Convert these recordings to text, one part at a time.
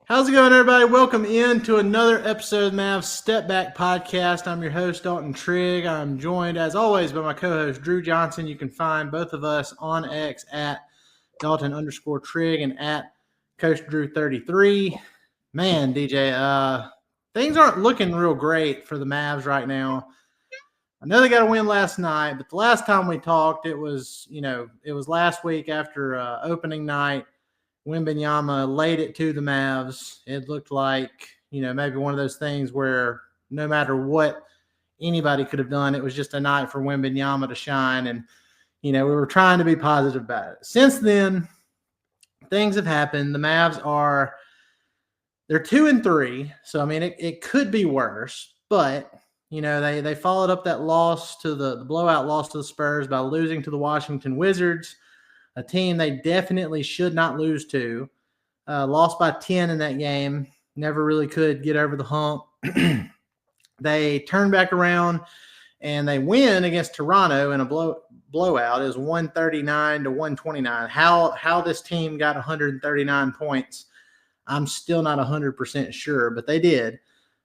How's it going, everybody? Welcome in to another episode of Mavs Step Back Podcast. I'm your host, Dalton Trigg. I'm joined, as always, by my co-host, Drew Johnson. You can find both of us on X at Dalton_Trigg and at Coach Drew 33. Man, DJ, things aren't looking real great for the Mavs right now. I know they got a win last night, but the last time we talked, it was last week after opening night. Wembanyama laid it to the Mavs. It looked like, maybe one of those things where no matter what anybody could have done, it was just a night for Wembanyama to shine. And, we were trying to be positive about it. Since then, things have happened. The Mavs they're 2-3. So, it could be worse. But, they followed up that loss to the blowout loss to the Spurs by losing to the Washington Wizards, a team they definitely should not lose to. Lost by 10 in that game. Never really could get over the hump. They turned back around and they win against Toronto in a blowout. It was 139-129. How this team got 139 points, I'm still not 100% sure, but they did.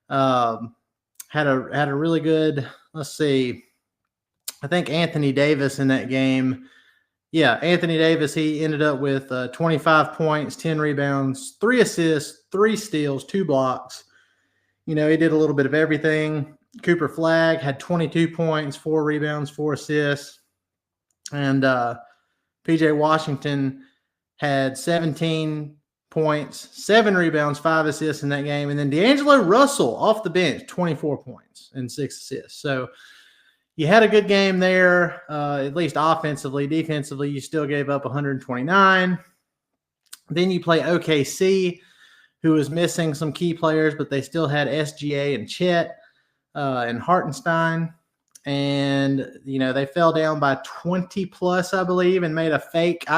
Had a really good, let's see, I think Anthony Davis in that game. Yeah, Anthony Davis, he ended up with 25 points, 10 rebounds, 3 assists, 3 steals, 2 blocks. He did a little bit of everything. Cooper Flagg had 22 points, 4 rebounds, 4 assists. And P.J. Washington had 17 points, 7 rebounds, 5 assists in that game. And then D'Angelo Russell off the bench, 24 points and 6 assists. So you had a good game there, at least offensively. Defensively, you still gave up 129. Then you play OKC, who was missing some key players, but they still had SGA and Chet and Hartenstein. And, they fell down by 20-plus, I believe, and made I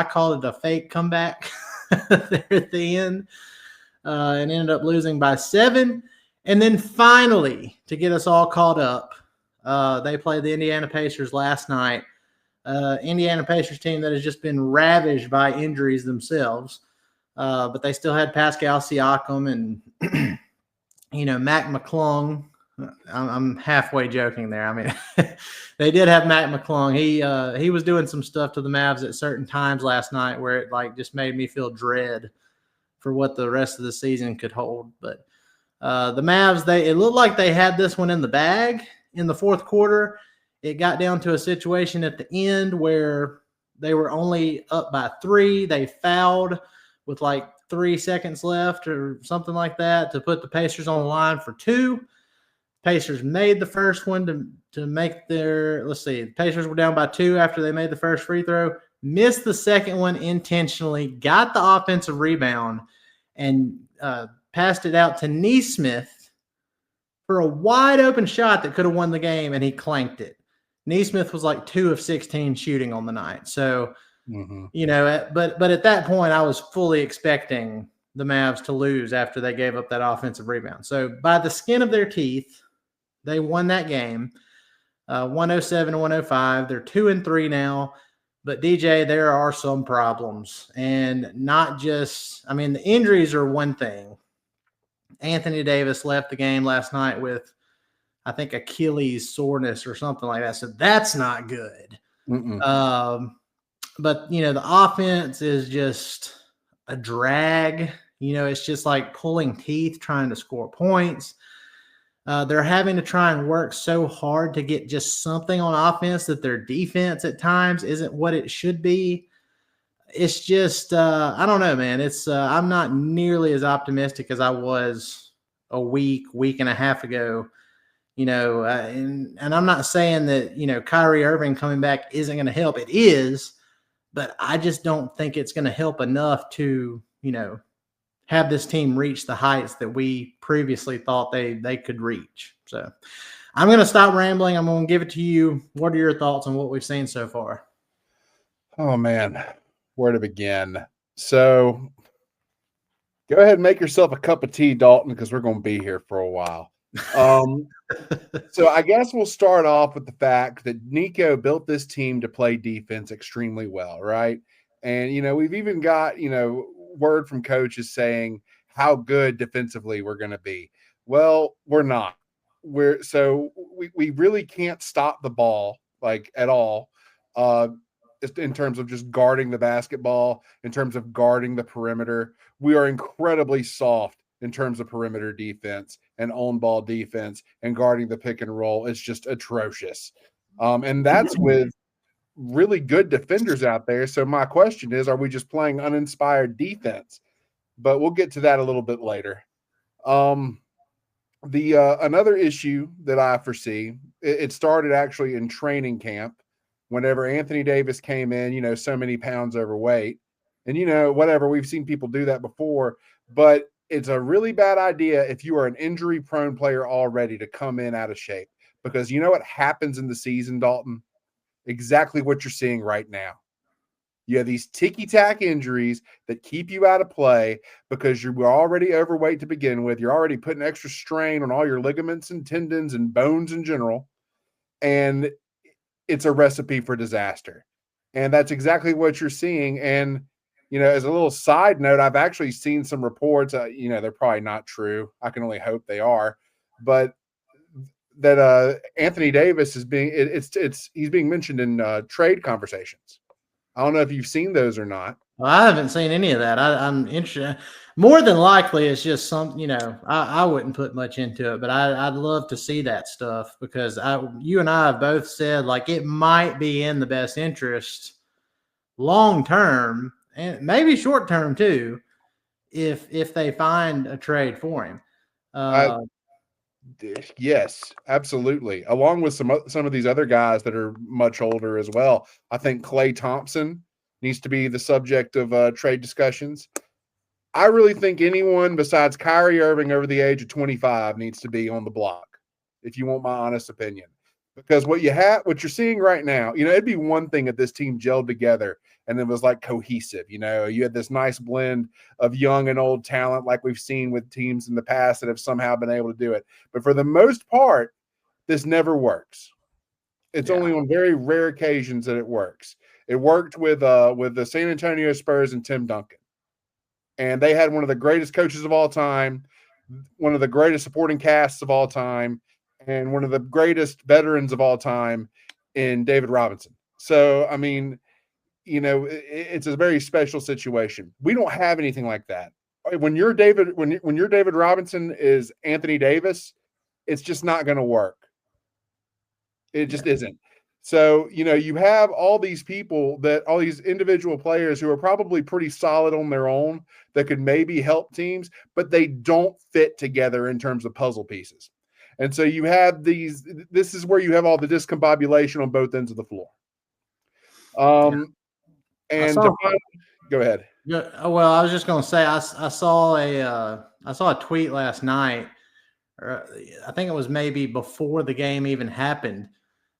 called it a fake comeback there at the end, and ended up losing by 7. And then finally, to get us all caught up, they played the Indiana Pacers last night. Indiana Pacers team that has just been ravaged by injuries themselves. But they still had Pascal Siakam and, Mac McClung. I'm halfway joking there. They did have Mac McClung. He was doing some stuff to the Mavs at certain times last night where it just made me feel dread for what the rest of the season could hold. But the Mavs, it looked like they had this one in the bag. In the fourth quarter, it got down to a situation at the end where they were only up by 3. They fouled with 3 seconds left or something like that to put the Pacers on the line for 2. Pacers made the first one to make their, the Pacers were down by 2 after they made the first free throw, missed the second one intentionally, got the offensive rebound, and passed it out to Nesmith for a wide open shot that could have won the game, and he clanked it. Nesmith was 2 of 16 shooting on the night. So, but at that point, I was fully expecting the Mavs to lose after they gave up that offensive rebound. So by the skin of their teeth, they won that game, 107-105. They're 2-3 now. But DJ, there are some problems, and not just, the injuries are one thing. Anthony Davis left the game last night with, I think, Achilles soreness or something like that. So that's not good. But, the offense is just a drag. It's just like pulling teeth trying to score points. They're having to try and work so hard to get just something on offense that their defense at times isn't what it should be. It's just, I don't know, man. It's I'm not nearly as optimistic as I was a week and a half ago, and I'm not saying that, Kyrie Irving coming back isn't going to help. It is, but I just don't think it's going to help enough to, have this team reach the heights that we previously thought they could reach. So I'm going to stop rambling. I'm going to give it to you. What are your thoughts on what we've seen so far? Oh, man. Where to begin? So go ahead and make yourself a cup of tea, Dalton, because we're going to be here for a while. So I guess we'll start off with the fact that Nico built this team to play defense extremely well, right? And, we've even got, word from coaches saying how good defensively we're going to be. Well, we're not. We really can't stop the ball like at all. In terms of just guarding the basketball, in terms of guarding the perimeter, we are incredibly soft in terms of perimeter defense and on ball defense, and guarding the pick and roll is just atrocious. And that's with really good defenders out there. So my question is, are we just playing uninspired defense? But we'll get to that a little bit later. The another issue that I foresee, it started actually in training camp whenever Anthony Davis came in, so many pounds overweight. And, whatever, we've seen people do that before, but it's a really bad idea if you are an injury-prone player already to come in out of shape, because you know what happens in the season, Dalton? Exactly what you're seeing right now. You have these ticky-tack injuries that keep you out of play because you were already overweight to begin with. You're already putting extra strain on all your ligaments and tendons and bones in general, and it's a recipe for disaster. And that's exactly what you're seeing. And, as a little side note, I've actually seen some reports, they're probably not true. I can only hope they are, but that Anthony Davis is he's being mentioned in trade conversations. I don't know if you've seen those or not. Well, I haven't seen any of that. I'm interested. More than likely, it's just I wouldn't put much into it, but I'd love to see that stuff, because you and I have both said, like, it might be in the best interest long term and maybe short term too, if they find a trade for him. Yes, absolutely. Along with some of these other guys that are much older as well. I think Klay Thompson needs to be the subject of trade discussions. I really think anyone besides Kyrie Irving over the age of 25 needs to be on the block, if you want my honest opinion. Because what you're seeing right now, it'd be one thing if this team gelled together and it was like cohesive. You had this nice blend of young and old talent like we've seen with teams in the past that have somehow been able to do it. But for the most part, this never works. It's only on very rare occasions that it works. It worked with the San Antonio Spurs and Tim Duncan. And they had one of the greatest coaches of all time, one of the greatest supporting casts of all time, and one of the greatest veterans of all time in David Robinson. So, I mean, it's a very special situation. We don't have anything like that. When your David Robinson is Anthony Davis, it's just not going to work. It just isn't. So, you have all these individual players who are probably pretty solid on their own that could maybe help teams, but they don't fit together in terms of puzzle pieces. And so you have this is where you have all the discombobulation on both ends of the floor. Go ahead. Well, I was just going to say, I saw a tweet last night, or I think it was maybe before the game even happened,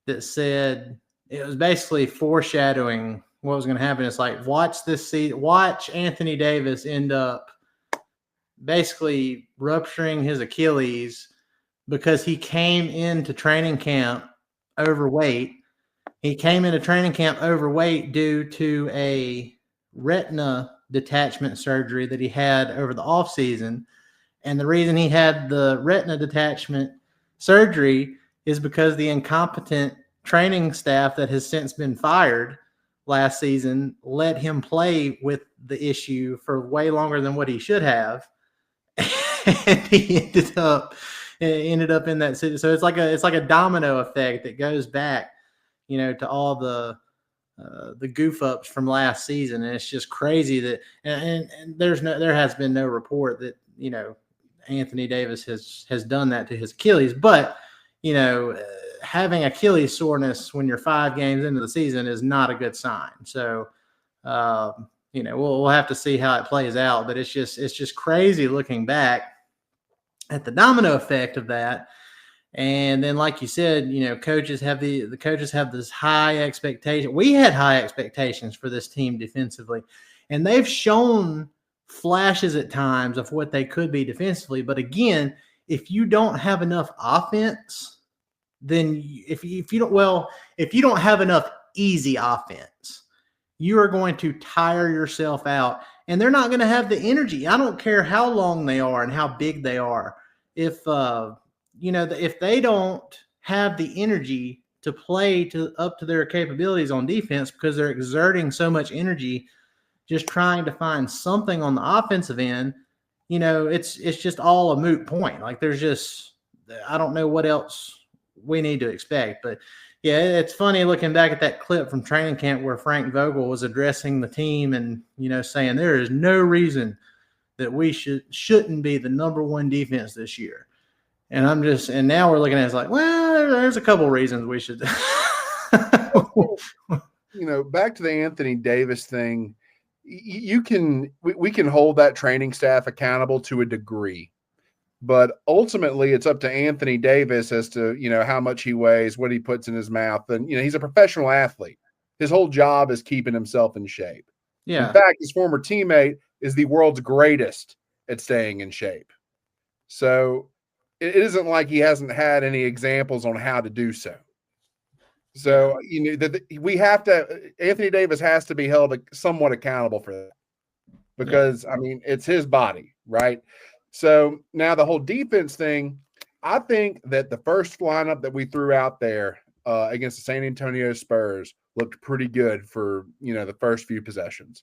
that said it was basically foreshadowing what was going to happen. It's like, watch Anthony Davis end up basically rupturing his Achilles because he came into training camp overweight. He came into training camp overweight due to a retina detachment surgery that he had over the offseason. And the reason he had the retina detachment surgery is because the incompetent training staff that has since been fired last season let him play with the issue for way longer than what he should have. And he ended up in that city. So it's like a domino effect that goes back, to all the goof ups from last season. And it's just crazy that, and there has been no report that, Anthony Davis has done that to his Achilles, but having Achilles soreness when you're 5 games into the season is not a good sign. So, we'll have to see how it plays out, but it's just crazy looking back at the domino effect of that. And then, like you said, coaches have the coaches have this high expectation. We had high expectations for this team defensively, and they've shown flashes at times of what they could be defensively. But again, if you don't have enough offense, then if you don't have enough easy offense, you are going to tire yourself out and they're not going to have the energy. I don't care how long they are and how big they are. If if they don't have the energy to play up to their capabilities on defense because they're exerting so much energy just trying to find something on the offensive end, it's just all a moot point. Like I don't know what else we need to expect. But yeah, it's funny looking back at that clip from training camp where Frank Vogel was addressing the team and, saying there is no reason that we shouldn't be the number one defense this year. And now we're looking at it like, well, there's a couple reasons we should. Back to the Anthony Davis thing, we can hold that training staff accountable to a degree, but ultimately it's up to Anthony Davis as to, how much he weighs, what he puts in his mouth. And, he's a professional athlete. His whole job is keeping himself in shape. Yeah. In fact, his former teammate is the world's greatest at staying in shape. So it isn't like he hasn't had any examples on how to do so. So, Anthony Davis has to be held somewhat accountable for that because, it's his body, right? So now the whole defense thing, I think that the first lineup that we threw out there against the San Antonio Spurs looked pretty good for, the first few possessions.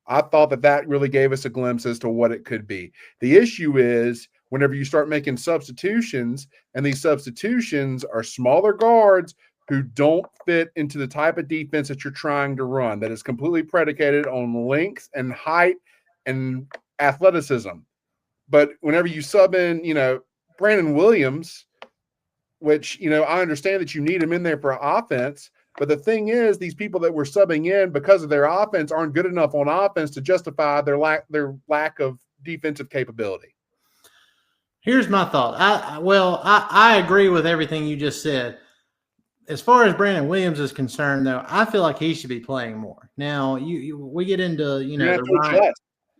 I thought that really gave us a glimpse as to what it could be. The issue is whenever you start making substitutions, and these substitutions are smaller guards who don't fit into the type of defense that you're trying to run, that is completely predicated on length and height and athleticism. But whenever you sub in, Brandon Williams, which, I understand that you need him in there for offense, but the thing is, these people that we're subbing in because of their offense aren't good enough on offense to justify their lack of defensive capability. Here's my thought. I agree with everything you just said. As far as Brandon Williams is concerned, though, I feel like he should be playing more. Now, we get into, the Ryan.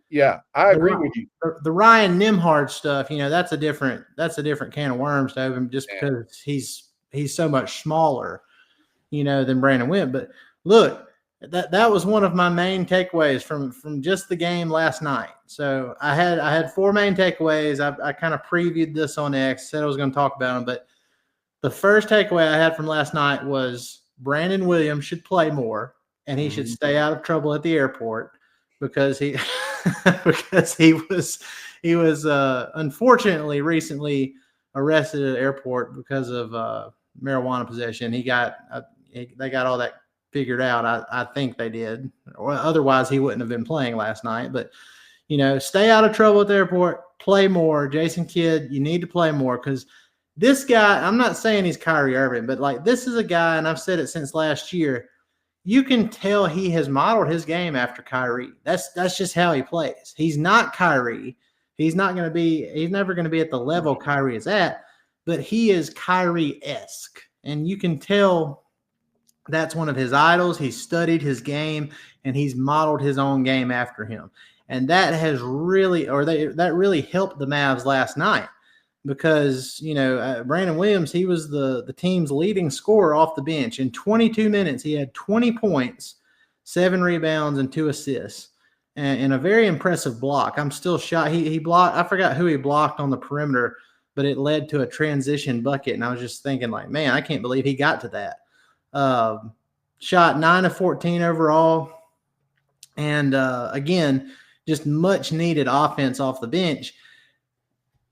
Yeah, I agree with you. The Ryan Nembhard stuff, that's a different can of worms to open just because he's so much smaller, than Brandon Williams. But look, that was one of my main takeaways from just the game last night. So I had 4 main takeaways. I kind of previewed this on X, said I was going to talk about them, but the first takeaway I had from last night was Brandon Williams should play more and he should stay out of trouble at the airport because he was unfortunately recently arrested at the airport because of marijuana possession. They got all that figured out. I think they did, or otherwise he wouldn't have been playing last night. But stay out of trouble at the airport, play more. Jason Kidd, you need to play more because this guy, I'm not saying he's Kyrie Irving, but this is a guy, and I've said it since last year, you can tell he has modeled his game after Kyrie. That's just how he plays. He's not Kyrie. He's never going to be at the level Kyrie is at, but he is Kyrie-esque. And you can tell that's one of his idols. He's studied his game and he's modeled his own game after him. And that has really helped the Mavs last night. Because, Brandon Williams, he was the team's leading scorer off the bench. In 22 minutes, he had 20 points, 7 rebounds, and 2 assists, and a very impressive block. I'm still shocked. He blocked – I forgot who he blocked on the perimeter, but it led to a transition bucket, and I was just thinking, man, I can't believe he got to that. Shot 9 of 14 overall, and, again, just much-needed offense off the bench.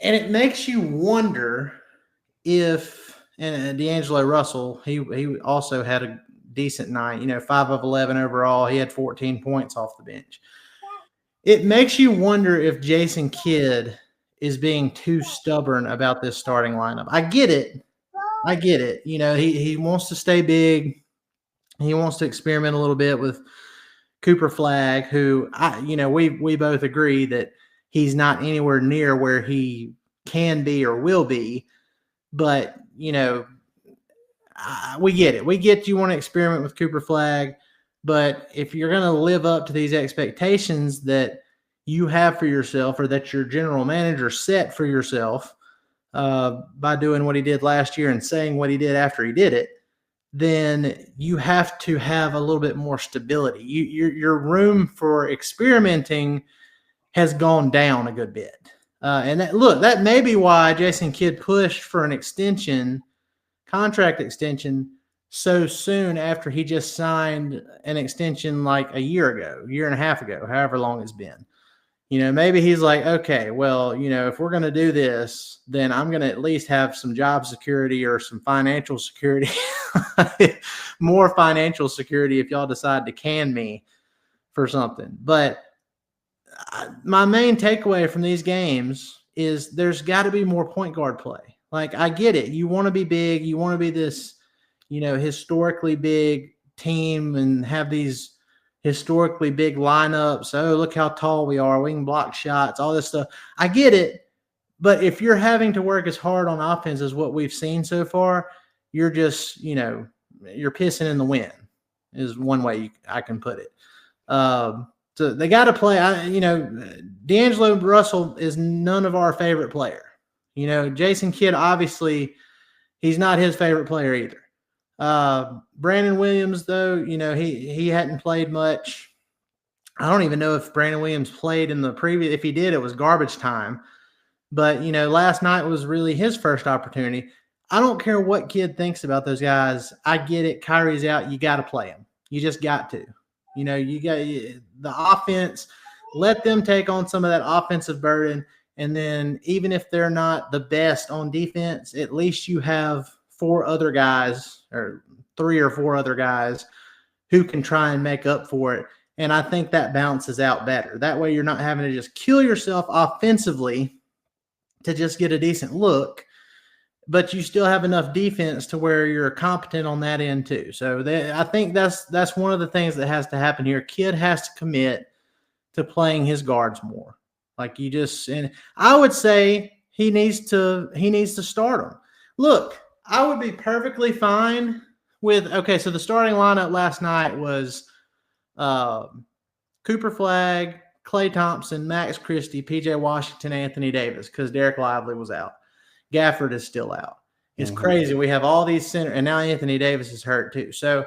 And it makes you wonder if D'Angelo Russell, he also had a decent night, 5 of 11 overall. He had 14 points off the bench. It makes you wonder if Jason Kidd is being too stubborn about this starting lineup. I get it. He wants to stay big. He wants to experiment a little bit with Cooper Flagg, who we both agree that he's not anywhere near where he can be or will be, but we get it. We get you want to experiment with Cooper Flagg, but if you're going to live up to these expectations that you have for yourself or that your general manager set for yourself by doing what he did last year and saying what he did after he did it, then you have to have a little bit more stability. Your room for experimenting has gone down a good bit. And that may be why Jason Kidd pushed for an contract extension, so soon after he just signed an extension like a year and a half ago, however long it's been. Maybe he's like, okay, well, if we're going to do this, then I'm going to at least have some job security or some financial security, more financial security if y'all decide to can me for something. But my main takeaway from these games is there's got to be more point guard play. Like, I get it. You want to be big. You want to be this, historically big team and have these historically big lineups. Oh, look how tall we are. We can block shots, all this stuff. I get it. But if you're having to work as hard on offense as what we've seen so far, you're just, you're pissing in the wind is one way I can put it. So they got to play. D'Angelo Russell is none of our favorite player. Jason Kidd, obviously, he's not his favorite player either. Brandon Williams, though, he hadn't played much. I don't even know if Brandon Williams played in the previous. If he did, it was garbage time. But, last night was really his first opportunity. I don't care what Kidd thinks about those guys. I get it. Kyrie's out. You got to play him. You just got to. You got the offense. Let them take on some of that offensive burden. And then even if they're not the best on defense, at least you have 4 other guys or 3 or 4 other guys who can try and make up for it. And I think that balances out better. That way you're not having to just kill yourself offensively to just get a decent look, but you still have enough defense to where you're competent on that end too. So I think that's one of the things that has to happen here. Kidd has to commit to playing his guards more. Like and I would say he needs to start them. Look, I would be perfectly fine with, okay, so the starting lineup last night was Cooper Flagg, Klay Thompson, Max Christie, PJ Washington, Anthony Davis, because Derek Lively was out. Gafford is still out. It's crazy. We have all these centers, and now Anthony Davis is hurt too. So,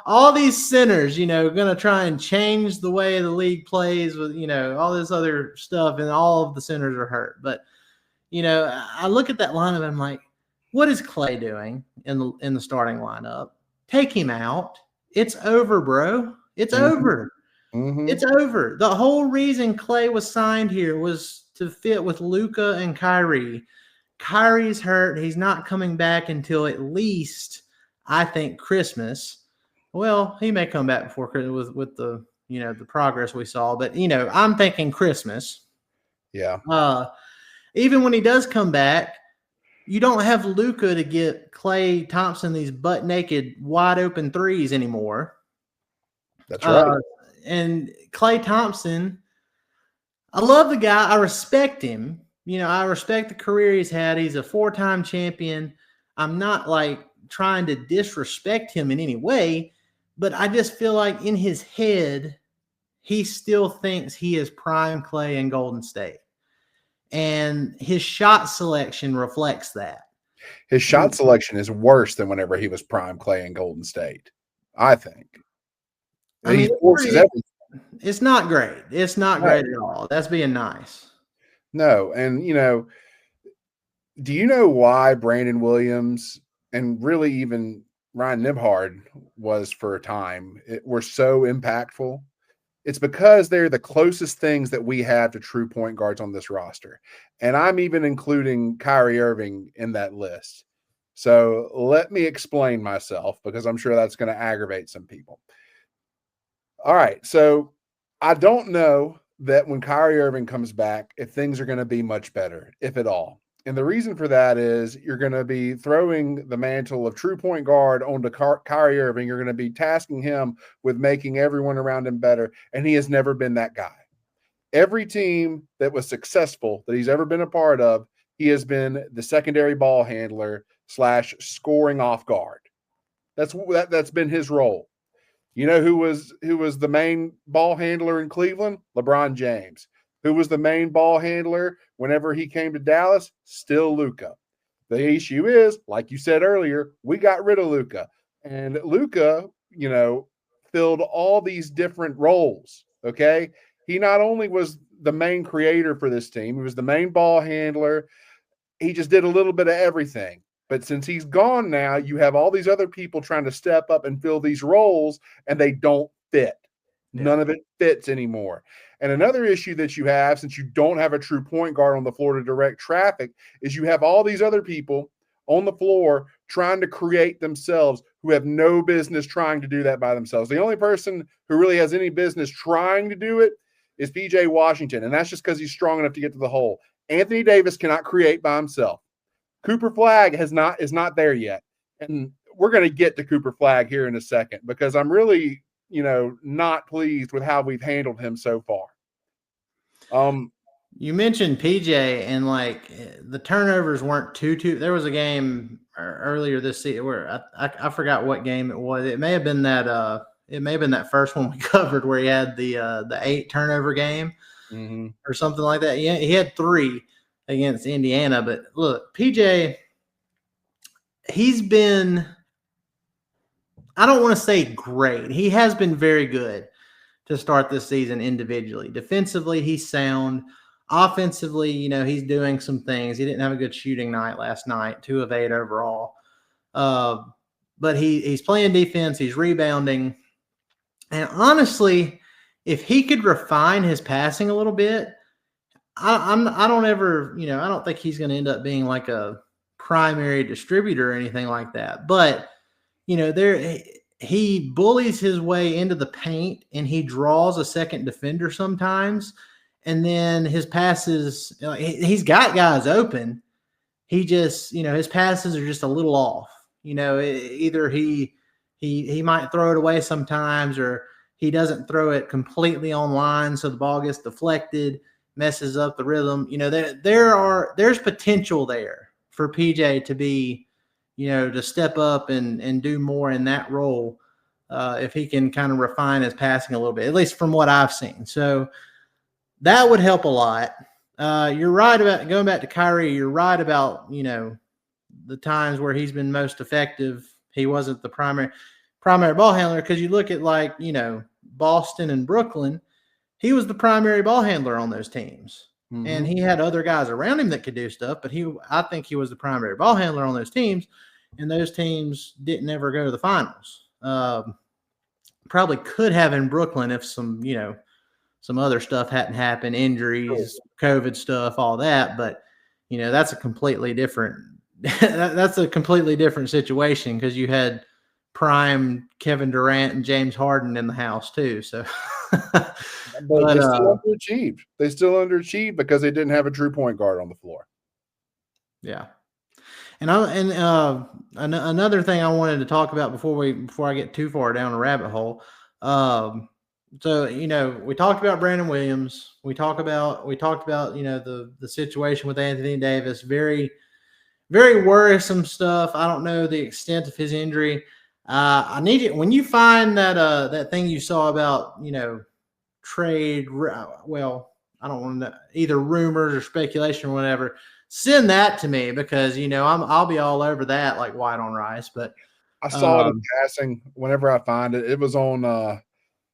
all these centers, going to try and change the way the league plays with, all this other stuff, and all of the centers are hurt. But, I look at that lineup and I'm like, what is Klay doing in the starting lineup? Take him out. It's over, bro. It's over. It's over. The whole reason Klay was signed here was to fit with Luka and Kyrie. Kyrie's hurt. He's not coming back until at least, I think, Christmas. Well, he may come back before Christmas with the the progress we saw, but I'm thinking Christmas. Yeah. Even when he does come back, you don't have Luka to get Klay Thompson these butt naked, wide open threes anymore. That's right. And Klay Thompson, I love the guy. I respect him. I respect the career he's had. He's a 4-time champion. I'm not like trying to disrespect him in any way, but I just feel like in his head, he still thinks he is prime Klay in Golden State. And his shot selection reflects that. His shot selection is worse than whenever he was prime Klay in Golden State, I think. I mean, it's not great. It's not great at all. That's being nice. No. And, do you know why Brandon Williams and really even Ryan Nembhard was for a time were so impactful? It's because they're the closest things that we have to true point guards on this roster. And I'm even including Kyrie Irving in that list. So let me explain myself because I'm sure that's going to aggravate some people. All right. So I don't know that when Kyrie Irving comes back, if things are going to be much better, if at all. And the reason for that is you're going to be throwing the mantle of true point guard onto Kyrie Irving. You're going to be tasking him with making everyone around him better. And he has never been that guy. Every team that was successful that he's ever been a part of, he has been the secondary ball handler / scoring off guard. That's been his role. You know who was the main ball handler in Cleveland? LeBron James. Who was the main ball handler whenever he came to Dallas? Still Luka. The issue is, like you said earlier, we got rid of Luka. And Luka, filled all these different roles. Okay. He not only was the main creator for this team, he was the main ball handler. He just did a little bit of everything. But since he's gone now, you have all these other people trying to step up and fill these roles, and they don't fit. Yeah. None of it fits anymore. And another issue that you have, since you don't have a true point guard on the floor to direct traffic, is you have all these other people on the floor trying to create themselves who have no business trying to do that by themselves. The only person who really has any business trying to do it is PJ Washington, and that's just because he's strong enough to get to the hole. Anthony Davis cannot create by himself. Cooper Flagg is not there yet. And we're going to get to Cooper Flagg here in a second because I'm really, not pleased with how we've handled him so far. You mentioned PJ and the turnovers weren't too. There was a game earlier this season where I forgot what game it was. It may have been that first one we covered where he had the 8 turnover game or something like that. Yeah, he had 3 against Indiana. But look, PJ, he's been, I don't want to say great. He has been very good to start this season individually. Defensively, he's sound. Offensively, he's doing some things. He didn't have a good shooting night last night, 2 of 8 overall. But he's playing defense. He's rebounding. And honestly, if he could refine his passing a little bit, I don't think he's going to end up being like a primary distributor or anything like that. But, he bullies his way into the paint and he draws a second defender sometimes. And then his passes, he's got guys open. He just, his passes are just a little off. Either he might throw it away sometimes, or he doesn't throw it completely on line, so the ball gets deflected, messes up the rhythm. There's potential there for PJ to be, to step up and do more in that role if he can kind of refine his passing a little bit, at least from what I've seen. So that would help a lot. You're right about going back to Kyrie. You're right about, the times where he's been most effective. He wasn't the primary ball handler because you look at Boston and Brooklyn, he was the primary ball handler on those teams. Mm-hmm. And he had other guys around him that could do stuff, but I think he was the primary ball handler on those teams, and those teams didn't ever go to the finals. Probably could have in Brooklyn if some other stuff hadn't happened, injuries, COVID stuff, all that. But, that's a completely different situation because you had prime Kevin Durant and James Harden in the house too. So, but they still underachieved. They still underachieved because they didn't have a true point guard on the floor. Yeah. And another thing I wanted to talk about before I get too far down a rabbit hole. So, we talked about Brandon Williams. We talked about, the situation with Anthony Davis. Very, very worrisome stuff. I don't know the extent of his injury. I need it when you find that thing you saw about, trade. Well, I don't want to either rumors or speculation or whatever. Send that to me because, I'll be all over that like white on rice. But I saw it in passing whenever I find it. It was on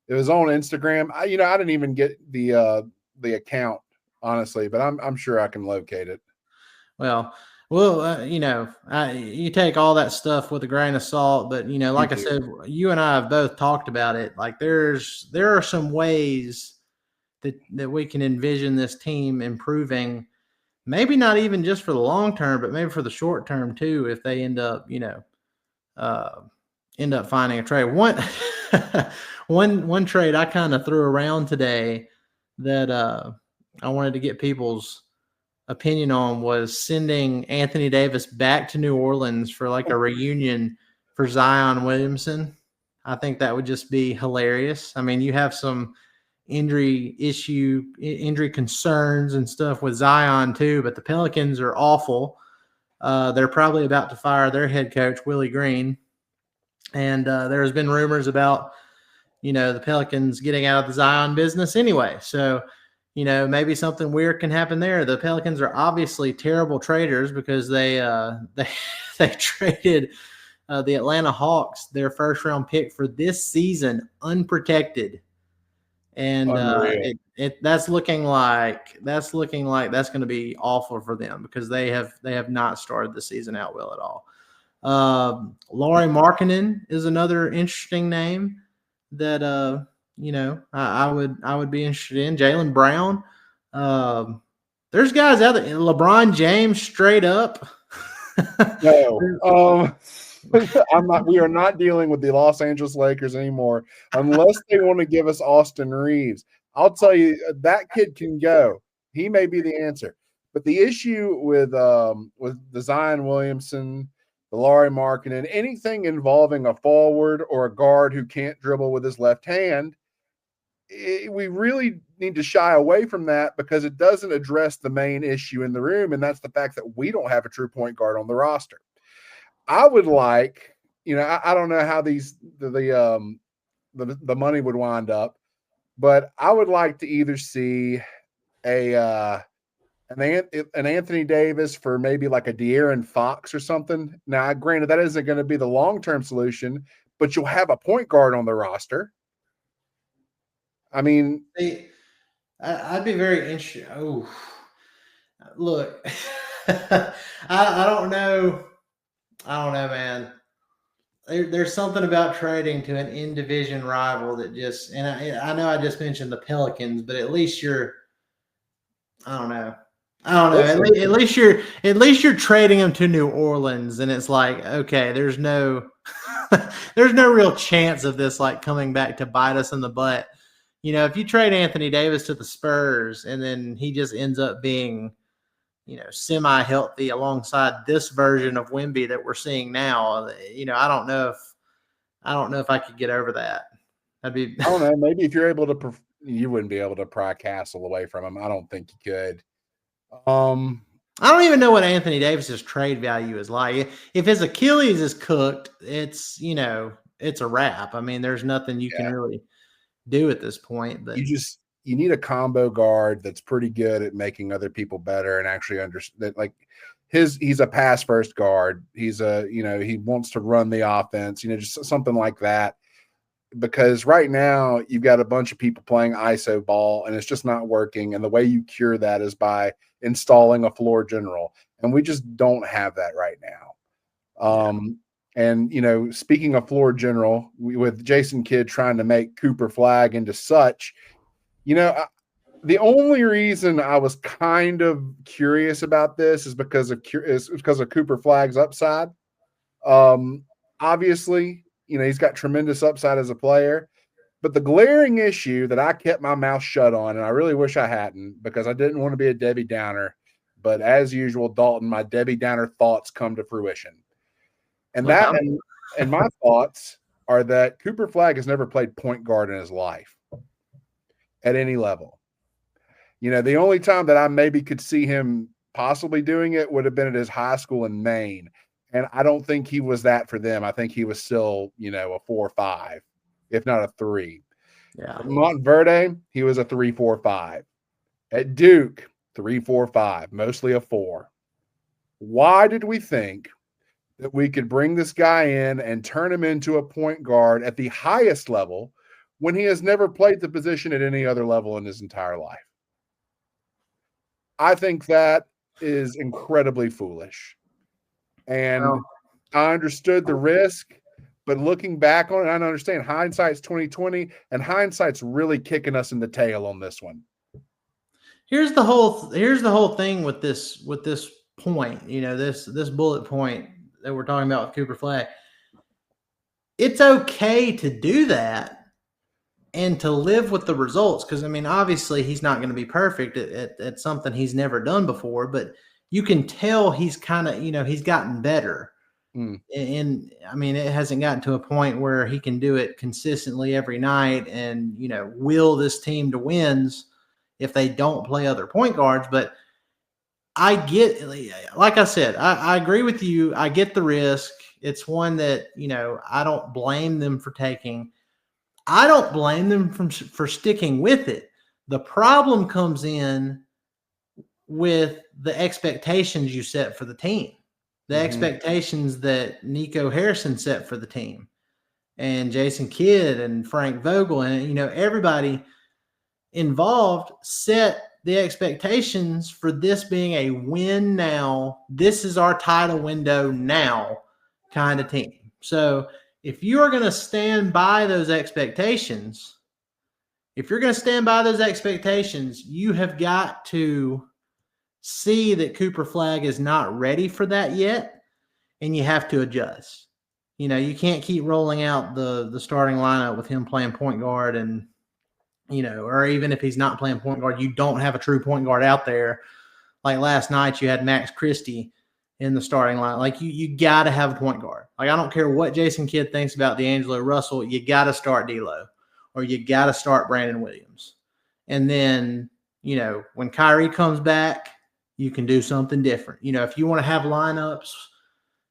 Instagram. I didn't even get the account honestly, but I'm sure I can locate it. Well, you take all that stuff with a grain of salt, but like I said, you and I have both talked about it. Like there are some ways that we can envision this team improving. Maybe not even just for the long term, but maybe for the short term too. If they end up finding a trade. One trade I kind of threw around today that I wanted to get people's opinion on was sending Anthony Davis back to New Orleans for like a reunion for Zion Williamson. I think that would just be hilarious. I mean, you have some injury concerns and stuff with Zion too, but the Pelicans are awful. They're probably about to fire their head coach, Willie Green. And there's been rumors about, the Pelicans getting out of the Zion business anyway. So, maybe something weird can happen there. The Pelicans are obviously terrible traders because they traded the Atlanta Hawks their first round pick for this season unprotected, and Unreal. that's looking like that's going to be awful for them because they have not started the season out well at all. Lauri Markkanen is another interesting name that I would be interested in. Jaylen Brown. There's guys out there. LeBron James straight up. No. We are not dealing with the Los Angeles Lakers anymore unless they want to give us Austin Reeves. I'll tell you, that kid can go. He may be the answer. But the issue with the Zion Williamson, the Lauri Markkanen, anything involving a forward or a guard who can't dribble with his left hand, we really need to shy away from that because it doesn't address the main issue in the room, and that's the fact that we don't have a true point guard on the roster. I would like, I don't know how the money would wind up, but I would like to either see an Anthony Davis for maybe like a De'Aaron Fox or something. Now, granted, that isn't going to be the long-term solution, but you'll have a point guard on the roster. I mean, I'd be very interested. Oh, look, I don't know. I don't know, man. There's something about trading to an in-division rival that just, and I know I just mentioned the Pelicans, but at least I don't know. At least you're trading them to New Orleans, and it's like, okay, there's no real chance of this like coming back to bite us in the butt. If you trade Anthony Davis to the Spurs and then he just ends up being, semi-healthy alongside this version of Wemby that we're seeing now, I don't know if I could get over that. I don't know. Maybe if you're able to, you wouldn't be able to pry Castle away from him. I don't think you could. I don't even know what Anthony Davis's trade value is like. If his Achilles is cooked, it's a wrap. I mean, there's nothing you can really do at this point. But you need a combo guard that's pretty good at making other people better and actually understand. Like he's a pass first guard. He's he wants to run the offense. Just something like that. Because right now you've got a bunch of people playing ISO ball and it's just not working. And the way you cure that is by installing a floor general. And we just don't have that right now. And, speaking of floor general, with Jason Kidd trying to make Cooper Flagg into such, the only reason I was kind of curious about this is because of Cooper Flagg's upside. Obviously, he's got tremendous upside as a player, but the glaring issue that I kept my mouth shut on, and I really wish I hadn't because I didn't want to be a Debbie Downer, but as usual, Dalton, my Debbie Downer thoughts come to fruition. And and my thoughts are that Cooper Flagg has never played point guard in his life at any level. The only time that I maybe could see him possibly doing it would have been at his high school in Maine. And I don't think he was that for them. I think he was still, a 4 or 5, if not a 3. Yeah. At Montverde, he was a 3, 4, 5. At Duke, 3, 4, 5, mostly a 4. Why did we think that we could bring this guy in and turn him into a point guard at the highest level when he has never played the position at any other level in his entire life? I think that is incredibly foolish. And I understood the risk, but looking back on it, I understand hindsight's 2020, and hindsight's really kicking us in the tail on this one. Here's the whole thing with this point, this bullet point that we're talking about with Cooper Flagg. It's okay to do that and to live with the results. Because, obviously he's not going to be perfect at something he's never done before, but you can tell he's kind of, he's gotten better. And, it hasn't gotten to a point where he can do it consistently every night and, will this team to wins if they don't play other point guards. But I get, like I said, I agree with you. I get the risk. It's one that, I don't blame them for taking. I don't blame them for sticking with it. The problem comes in with the expectations you set for the team, the expectations that Nico Harrison set for the team, and Jason Kidd and Frank Vogel, and everybody involved set the expectations for this being a win now. This is our title window now kind of team. So if you are going to stand by those expectations, you have got to see that Cooper Flagg is not ready for that yet, and you have to adjust. You can't keep rolling out the starting lineup with him playing point guard, and or even if he's not playing point guard, you don't have a true point guard out there. Like last night, you had Max Christie in the starting line. Like you got to have a point guard. Like I don't care what Jason Kidd thinks about D'Angelo Russell, you got to start D'Lo, or you got to start Brandon Williams. And then when Kyrie comes back, you can do something different. If you want to have lineups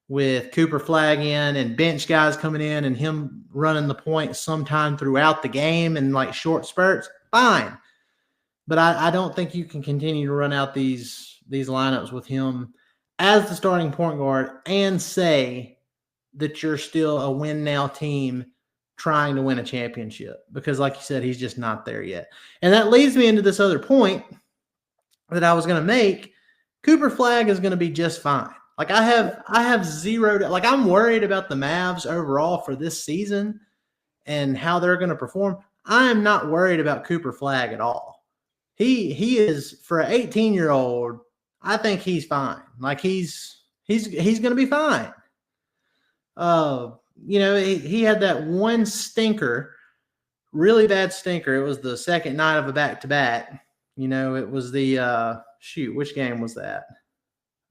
with Cooper Flagg in and bench guys coming in and him running the point sometime throughout the game in like short spurts, fine. But I don't think you can continue to run out these lineups with him as the starting point guard and say that you're still a win now team trying to win a championship, because like you said, he's just not there yet. And that leads me into this other point that I was going to make. Cooper Flagg is going to be just fine. Like I have zero, like I'm worried about the Mavs overall for this season and how they're going to perform. I am not worried about Cooper Flagg at all. He is, for an 18-year-old, I think he's fine. Like he's going to be fine. He had that one stinker, really bad stinker. It was the second night of a back-to-back. It was the which game was that?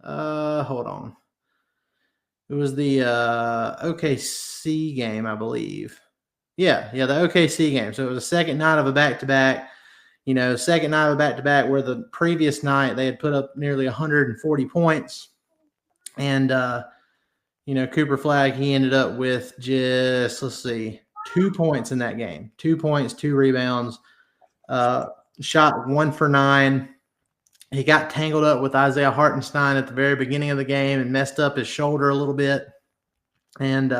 Hold on. It was the OKC game, I believe. Yeah, the OKC game. So it was the second night of a back-to-back. Second night of a back-to-back where the previous night they had put up nearly 140 points. And, Cooper Flagg, he ended up with just, 2 points in that game. 2 points, 2 rebounds, shot 1 for 9. He got tangled up with Isaiah Hartenstein at the very beginning of the game and messed up his shoulder a little bit. And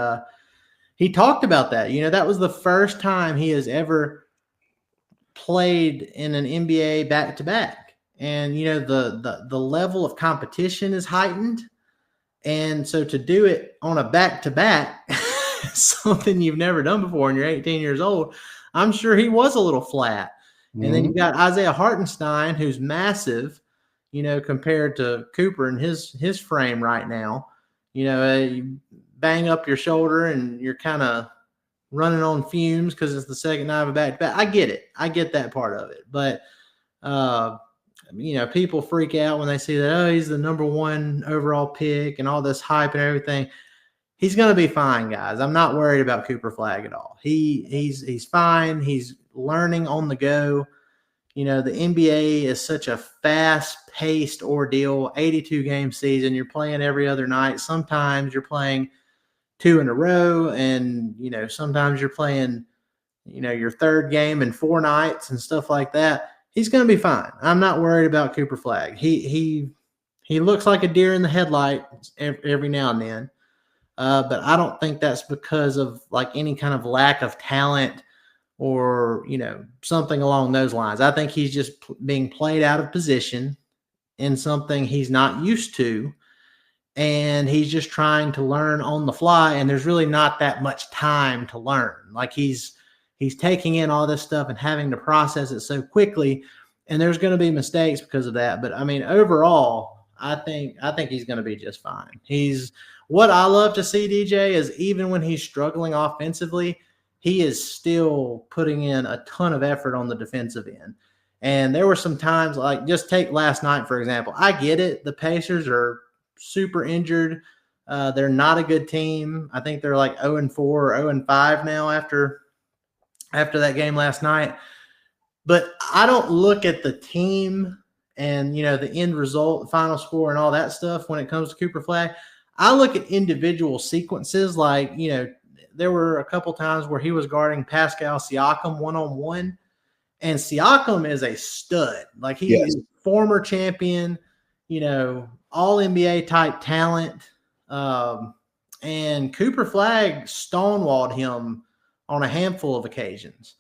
he talked about that. That was the first time he has ever played in an NBA back-to-back. And, the level of competition is heightened. And so to do it on a back-to-back, something you've never done before and you're 18 years old, I'm sure he was a little flat. Mm-hmm. And then you got Isaiah Hartenstein, who's massive, compared to Cooper and his frame right now. You bang up your shoulder and you're kind of running on fumes because it's the second night of a back-to-back. I get it. I get that part of it. But, people freak out when they see that, he's the number 1 overall pick and all this hype and everything. He's going to be fine, guys. I'm not worried about Cooper Flagg at all. He's fine. He's learning on the go. The NBA is such a fast-paced ordeal, 82-game season. You're playing every other night. Sometimes you're playing 2 in a row, and, sometimes you're playing, your third game in 4 nights and stuff like that. He's going to be fine. I'm not worried about Cooper Flagg. He looks like a deer in the headlights every now and then, but I don't think that's because of like any kind of lack of talent or, something along those lines. I think he's just being played out of position in something he's not used to, and he's just trying to learn on the fly, and there's really not that much time to learn. Like he's taking in all this stuff and having to process it so quickly, and there's going to be mistakes because of that. But I mean, overall, I think he's going to be just fine. What I love to see, DJ, is even when he's struggling offensively, he is still putting in a ton of effort on the defensive end. And there were some times, like just take last night, for example. I get it. The Pacers are super injured. They're not a good team. I think they're like 0-4 or 0-5 now after that game last night. But I don't look at the team and, the end result, the final score and all that stuff when it comes to Cooper Flagg. I look at individual sequences. Like, there were a couple times where he was guarding Pascal Siakam one-on-one, And Siakam is a stud. Like he's former champion, all NBA type talent. And Cooper Flagg stonewalled him on a handful of occasions.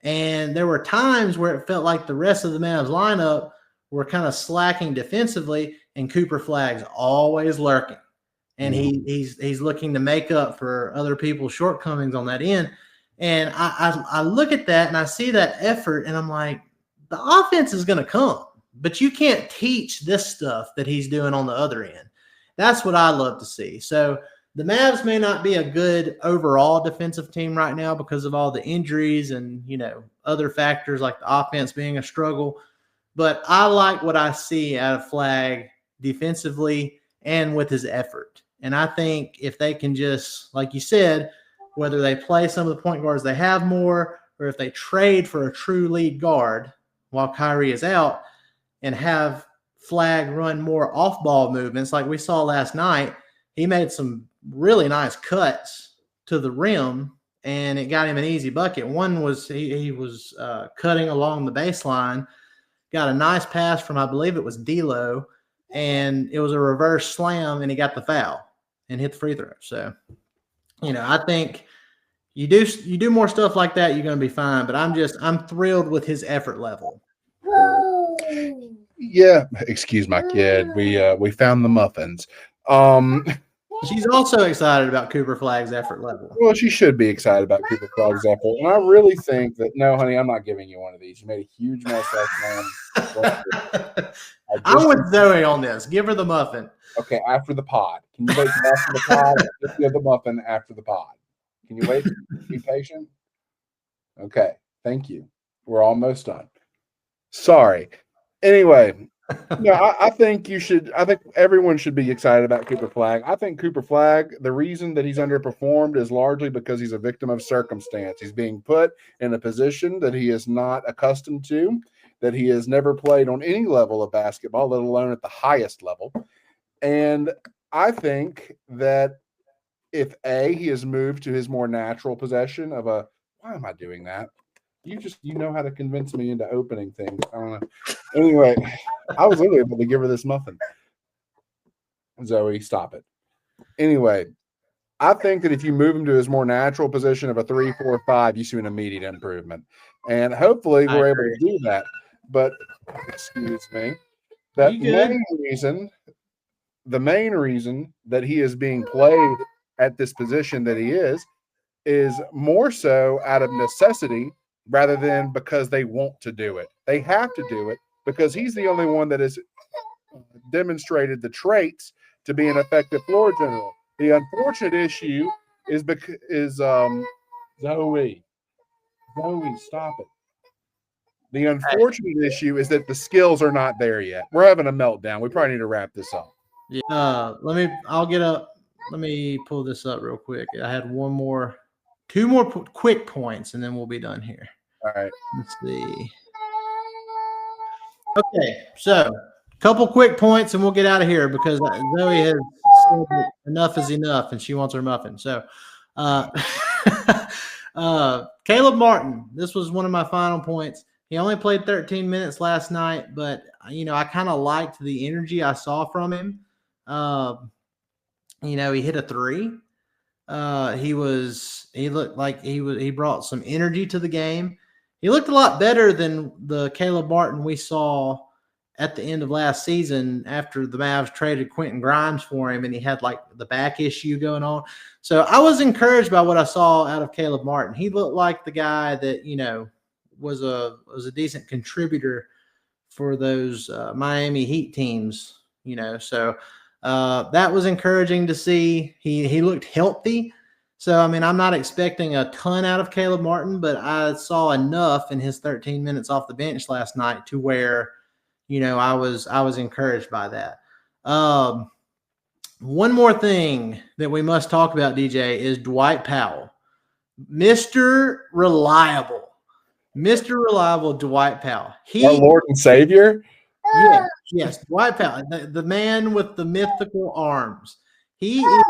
And there were times where it felt like the rest of the Mavs lineup were kind of slacking defensively, and Cooper Flagg's always lurking. And he's looking to make up for other people's shortcomings on that end. And I look at that and I see that effort, and I'm like, the offense is going to come, but you can't teach this stuff that he's doing on the other end. That's what I love to see. So the Mavs may not be a good overall defensive team right now because of all the injuries and, other factors like the offense being a struggle. But I like what I see out of Flagg defensively and with his effort. And I think if they can just, like you said, whether they play some of the point guards they have more, or if they trade for a true lead guard while Kyrie is out and have Flagg run more off-ball movements like we saw last night, he made some really nice cuts to the rim, and it got him an easy bucket. One was he was cutting along the baseline, got a nice pass from, I believe it was D'Lo, and it was a reverse slam, and he got the foul and hit the free throw. So, I think you do more stuff like that, you're going to be fine. But I'm thrilled with his effort level. Yeah, excuse my kid. We found the muffins. She's also excited about Cooper Flagg's effort level. Well, she should be excited about Cooper Flagg's effort. And I really think that, no, honey, I'm not giving you one of these. You made a huge mess last time. I'm with Zoe on this. Give her the muffin. Okay, after the pod. Can you wait till after the pod? Just give the muffin after the pod. Can you wait? Be patient. Okay, thank you. We're almost done. Sorry. Anyway, I think everyone should be excited about Cooper Flagg. I think Cooper Flagg, the reason that he's underperformed is largely because he's a victim of circumstance. He's being put in a position that he is not accustomed to, that he has never played on any level of basketball, let alone at the highest level. And I think that if he has moved to his more natural possession of why am I doing that? You know how to convince me into opening things. I don't know. Anyway, I was literally able to give her this muffin. Zoe, stop it. Anyway, I think that if you move him to his more natural position of a 3-4-5, you see an immediate improvement. And hopefully we're able to do that. But excuse me. The main reason that he is being played at this position that he is more so out of necessity rather than because they want to do it. They have to do it because he's the only one that has demonstrated the traits to be an effective floor general. The unfortunate issue is Zoe, stop it. The unfortunate issue is that the skills are not there yet. We're having a meltdown. We probably need to wrap this up. Yeah. Let me pull this up real quick. I had two more quick points, and then we'll be done here. All right. Let's see. Okay, so a couple quick points, and we'll get out of here because Zoe has said that enough is enough, and she wants her muffin. So, Caleb Martin, this was one of my final points. He only played 13 minutes last night, but I kind of liked the energy I saw from him. He hit a three. He looked like he brought some energy to the game. He looked a lot better than the Caleb Martin we saw at the end of last season after the Mavs traded Quentin Grimes for him and he had like the back issue going on. So I was encouraged by what I saw out of Caleb Martin. He looked like the guy that, was a decent contributor for those Miami Heat teams, so that was encouraging to see. He looked healthy. So, I'm not expecting a ton out of Caleb Martin, but I saw enough in his 13 minutes off the bench last night to where, I was encouraged by that. One more thing that we must talk about, DJ, is Dwight Powell. Mr. Reliable Dwight Powell. Our Lord and Savior? Yes, Dwight Powell, the man with the mythical arms. He is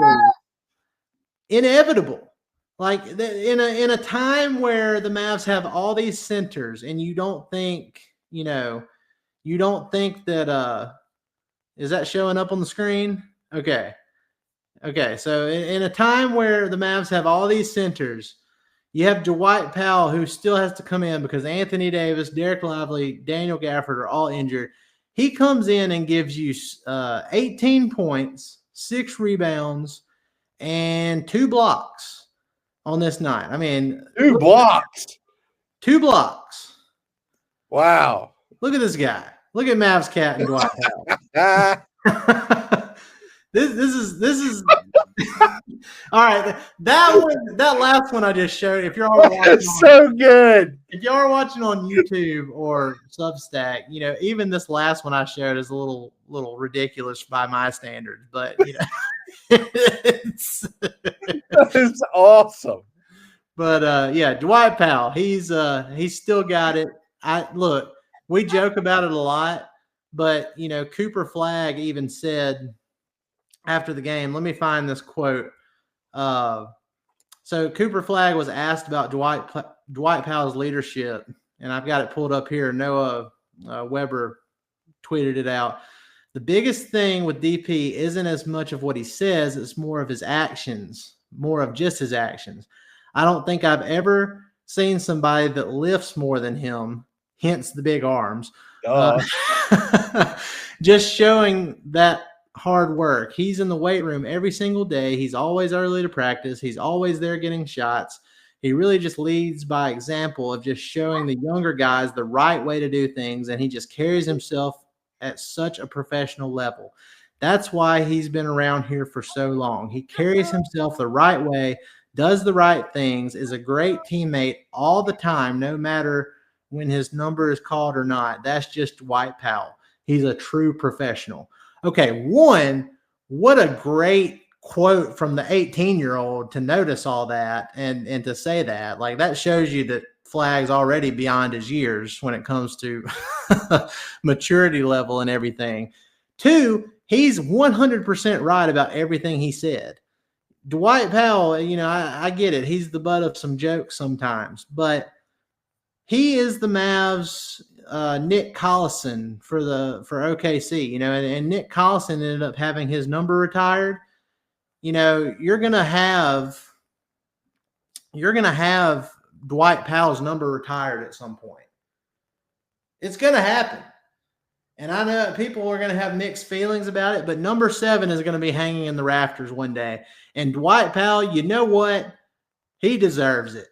inevitable. Like in a time where the Mavs have all these centers, and you don't think that is that showing up on the screen? Okay. Okay. So in a time where the Mavs have all these centers, you have Dwight Powell, who still has to come in because Anthony Davis, Derek Lively, Daniel Gafford are all injured. He comes in and gives you 18 points, 6 rebounds, and 2 blocks on this night. I mean, 2 blocks. 2 blocks. Wow. Look at this guy. Look at Mavs Cat and Dwight Powell. This is all right. That last one I just showed. If you're all watching, so good. If y'all are watching on YouTube or Substack, even this last one I showed is a little ridiculous by my standards, but it's That's awesome. But yeah, Dwight Powell, he's still got it. Look, we joke about it a lot, but Cooper Flagg even said after the game, let me find this quote. So Cooper Flagg was asked about Dwight Powell's leadership, and I've got it pulled up here. Noah Weber tweeted it out. The biggest thing with DP isn't as much of what he says, it's more of his actions, more of just his actions. I don't think I've ever seen somebody that lifts more than him, hence the big arms. Just showing that hard work. He's in the weight room every single day. He's always early to practice. He's always there getting shots. He really just leads by example of just showing the younger guys the right way to do things, and he just carries himself at such a professional level. That's why he's been around here for so long. He carries himself the right way, does the right things, is a great teammate all the time, no matter when his number is called or not. That's just Dwight Powell. He's a true professional. Okay, what a great quote from the 18-year-old to notice all that and to say that. Like, that shows you that Flagg's already beyond his years when it comes to maturity level and everything. 2, he's 100% right about everything he said. Dwight Powell, I get it. He's the butt of some jokes sometimes, but he is the Mavs' Nick Collison for OKC, and Nick Collison ended up having his number retired. You're gonna have Dwight Powell's number retired at some point. It's gonna happen, and I know people are gonna have mixed feelings about it, but number 7 is gonna be hanging in the rafters one day. And Dwight Powell, you know what? He deserves it.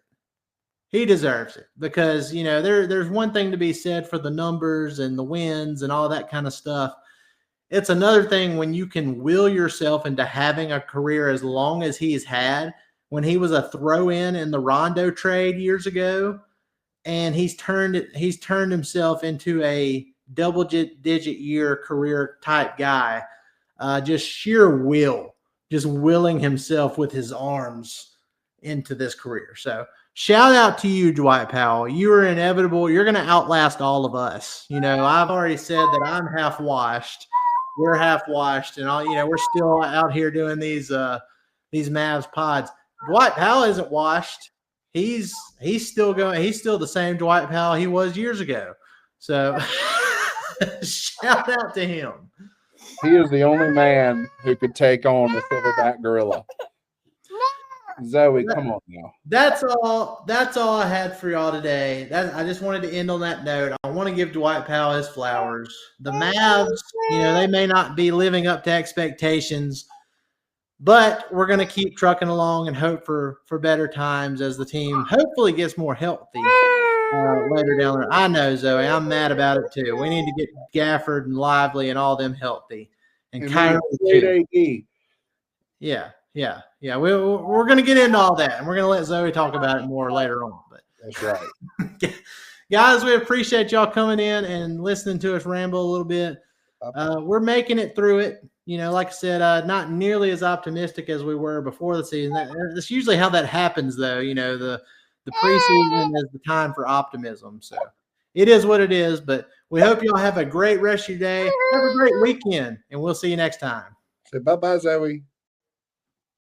He deserves it because, there's one thing to be said for the numbers and the wins and all that kind of stuff. It's another thing when you can will yourself into having a career as long as he's had. When he was a throw-in the Rondo trade years ago, and he's turned himself into a double-digit year career type guy. Just sheer will, just willing himself with his arms into this career. So shout out to you, Dwight Powell. You are inevitable. You're going to outlast all of us. I've already said that I'm half washed. We're half washed, and we're still out here doing these Mavs pods. Dwight Powell isn't washed. He's still going. He's still the same Dwight Powell he was years ago. So shout out to him. He is the only man who could take on the silverback gorilla. Zoe, come on now. That's all I had for y'all today. I just wanted to end on that note. I want to give Dwight Powell his flowers. The Mavs, they may not be living up to expectations, but we're going to keep trucking along and hope for better times as the team hopefully gets more healthy later down there. I know, Zoe. I'm mad about it too. We need to get Gafford and Lively and all them healthy. And Kyrie too. Yeah. We're going to get into all that, and we're going to let Zoe talk about it more later on. But that's right. Guys, we appreciate y'all coming in and listening to us ramble a little bit. We're making it through it. Like I said, not nearly as optimistic as we were before the season. That's usually how that happens, though. The preseason is the time for optimism. So it is what it is, but we hope y'all have a great rest of your day. Have a great weekend, and we'll see you next time. Say bye-bye, Zoe.